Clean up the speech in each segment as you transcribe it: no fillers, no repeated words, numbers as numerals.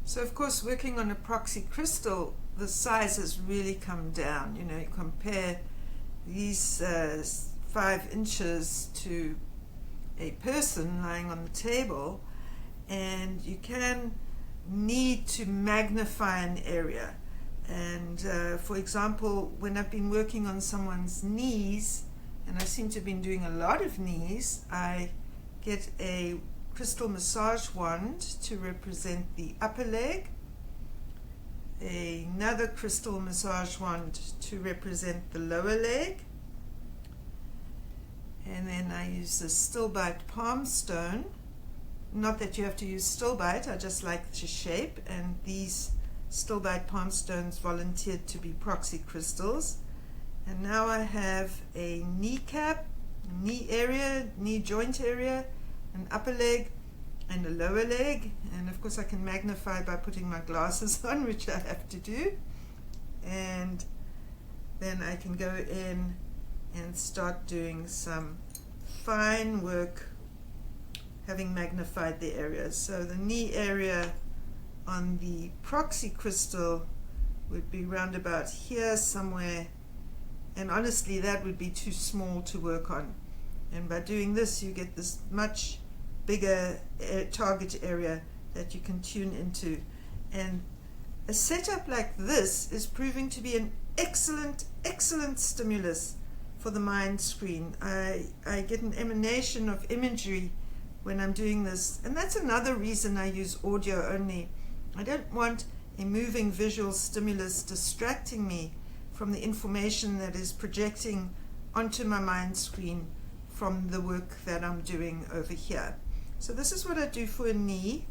So of course, working on a proxy crystal, the size has really come down. You know, you compare these 5 inches to a person lying on the table, and you can need to magnify an area. And for example, when I've been working on someone's knees, and I seem to have been doing a lot of knees, I get a crystal massage wand to represent the upper leg, another crystal massage wand to represent the lower leg, and then I use the stillbite palm stone. Not that you have to use stillbite, I just like the shape, and these stillbite palm stones volunteered to be proxy crystals. And now I have a kneecap, knee area, knee joint area, an upper leg and a lower leg, and of course I can magnify by putting my glasses on, which I have to do, and then I can go in and start doing some fine work having magnified the areas. So the knee area on the proxy crystal would be round about here somewhere, and honestly that would be too small to work on, and by doing this you get this much bigger target area that you can tune into. And a setup like this is proving to be an excellent stimulus for the mind screen. I get an emanation of imagery when I'm doing this, and that's another reason I use audio only. I don't want a moving visual stimulus distracting me from the information that is projecting onto my mind screen from the work that I'm doing over here. So this is what I do for a knee,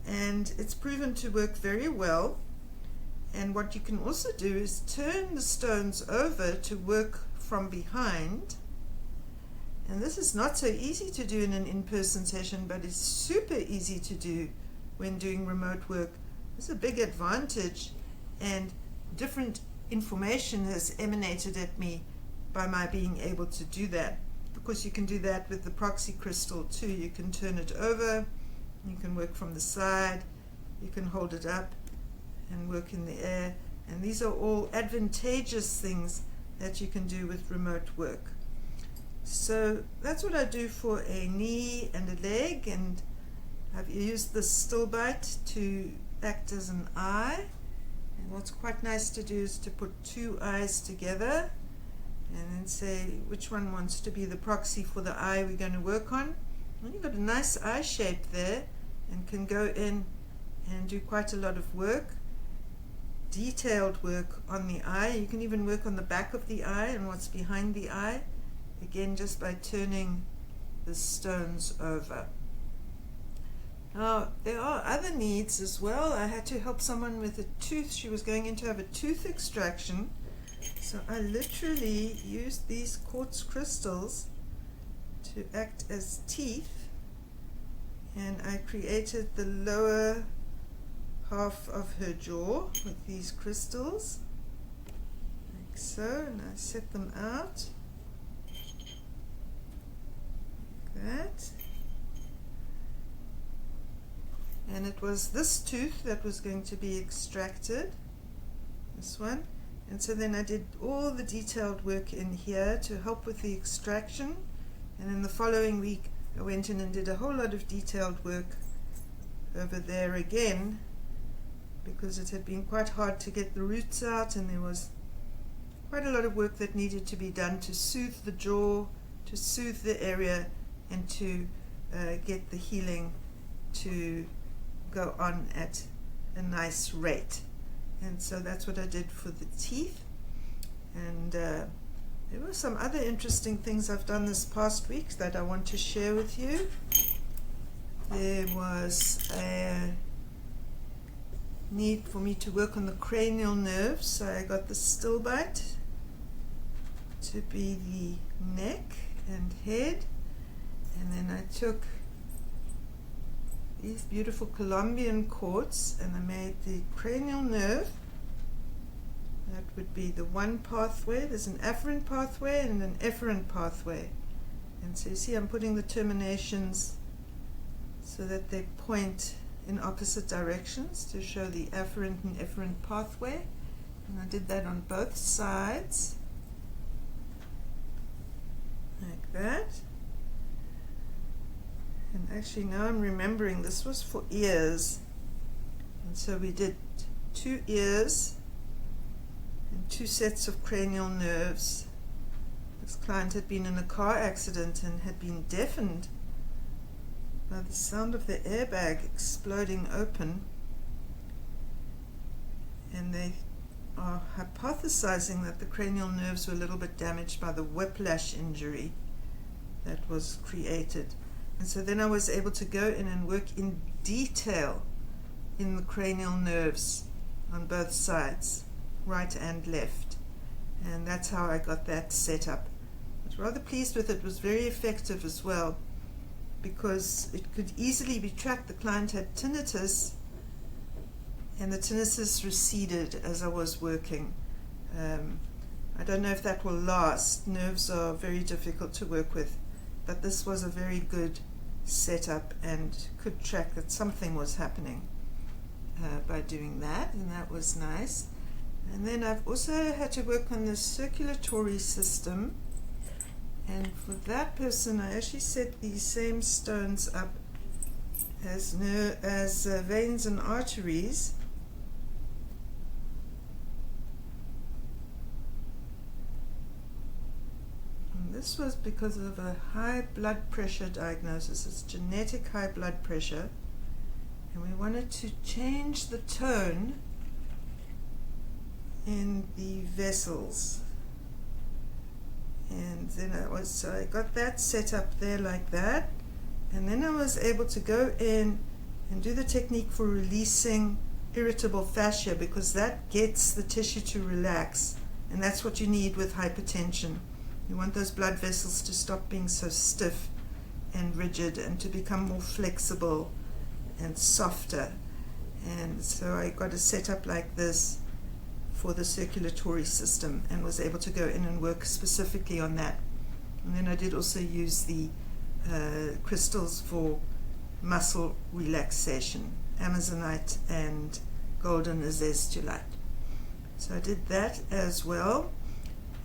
and it's proven to work very well. And what you can also do is turn the stones over to work from behind. And this is not so easy to do in an in-person session, but it's super easy to do when doing remote work. It's a big advantage, and different information has emanated at me by my being able to do that. Of course, you can do that with the proxy crystal too. You can turn it over, you can work from the side, you can hold it up and work in the air, and these are all advantageous things that you can do with remote work. So that's what I do for a knee and a leg, and I've used the stillbite to act as an eye. And what's quite nice to do is to put 2 eyes together and then say which one wants to be the proxy for the eye we're going to work on. And you've got a nice eye shape there, and can go in and do quite a lot of work, detailed work on the eye. You can even work on the back of the eye and what's behind the eye, again just by turning the stones over. Now there are other needs as well. I had to help someone with a tooth. She was going in to have a tooth extraction, so I literally used these quartz crystals to act as teeth, and I created the lower half of her jaw with these crystals like so, and I set them out like that. And it was this tooth that was going to be extracted, this one. And so then I did all the detailed work in here to help with the extraction, and then the following week I went in and did a whole lot of detailed work over there again, because it had been quite hard to get the roots out, and there was quite a lot of work that needed to be done to soothe the jaw, to soothe the area, and to get the healing to go on at a nice rate. And so that's what I did for the teeth. And there were some other interesting things I've done this past week that I want to share with you. There was a need for me to work on the cranial nerves, so I got the stillbite to be the neck and head, and then I took these beautiful Colombian quartz and I made the cranial nerve. That would be the one pathway. There's an afferent pathway and an efferent pathway, and so you see I'm putting the terminations so that they point in opposite directions to show the afferent and efferent pathway, and I did that on both sides like that. And actually now I'm remembering this was for ears, and so we did 2 ears and 2 sets of cranial nerves. This client had been in a car accident and had been deafened by the sound of the airbag exploding open, and they are hypothesizing that the cranial nerves were a little bit damaged by the whiplash injury that was created. And so then I was able to go in and work in detail in the cranial nerves on both sides, right and left, and that's how I got that set up. I was rather pleased with it. It was very effective as well, because it could easily be tracked. The client had tinnitus, and the tinnitus receded as I was working. I don't know if that will last. Nerves are very difficult to work with, but this was a very good setup and could track that something was happening by doing that, and that was nice. And then I've also had to work on the circulatory system, and for that person I actually set these same stones up as veins and arteries. And this was because of a high blood pressure diagnosis. It's genetic high blood pressure, and we wanted to change the tone in the vessels. And then I got that set up there like that, and then I was able to go in and do the technique for releasing irritable fascia, because that gets the tissue to relax, and that's what you need with hypertension. You want those blood vessels to stop being so stiff and rigid and to become more flexible and softer. And so I got a setup like this for the circulatory system and was able to go in and work specifically on that. And then I did also use the crystals for muscle relaxation, Amazonite and golden azeztulite. So I did that as well.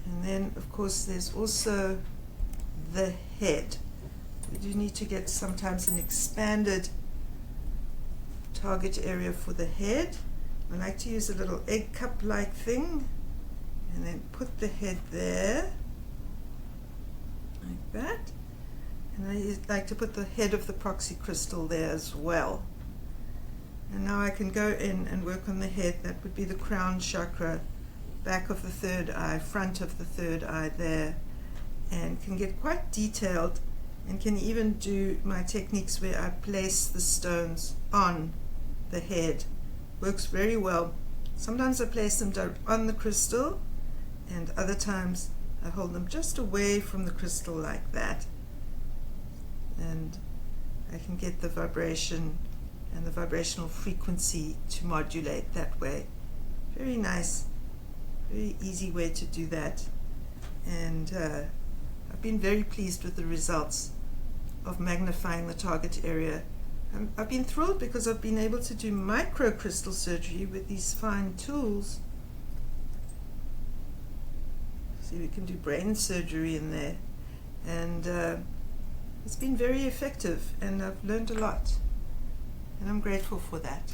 And then of course there's also the head. We do need to get sometimes an expanded target area for the head. I like to use a little egg cup like thing and then put the head there like that, and I like to put the head of the proxy crystal there as well. And now I can go in and work on the head. That would be the crown chakra, back of the third eye, front of the third eye there, and can get quite detailed, and can even do my techniques where I place the stones on the head. Works very well. Sometimes I place them on the crystal, and other times I hold them just away from the crystal like that, and I can get the vibration and the vibrational frequency to modulate that way. Very nice, very easy way to do that, and I've been very pleased with the results of magnifying the target area. I've been thrilled because I've been able to do microcrystal surgery with these fine tools. See, we can do brain surgery in there, and it's been very effective, and I've learned a lot, and I'm grateful for that.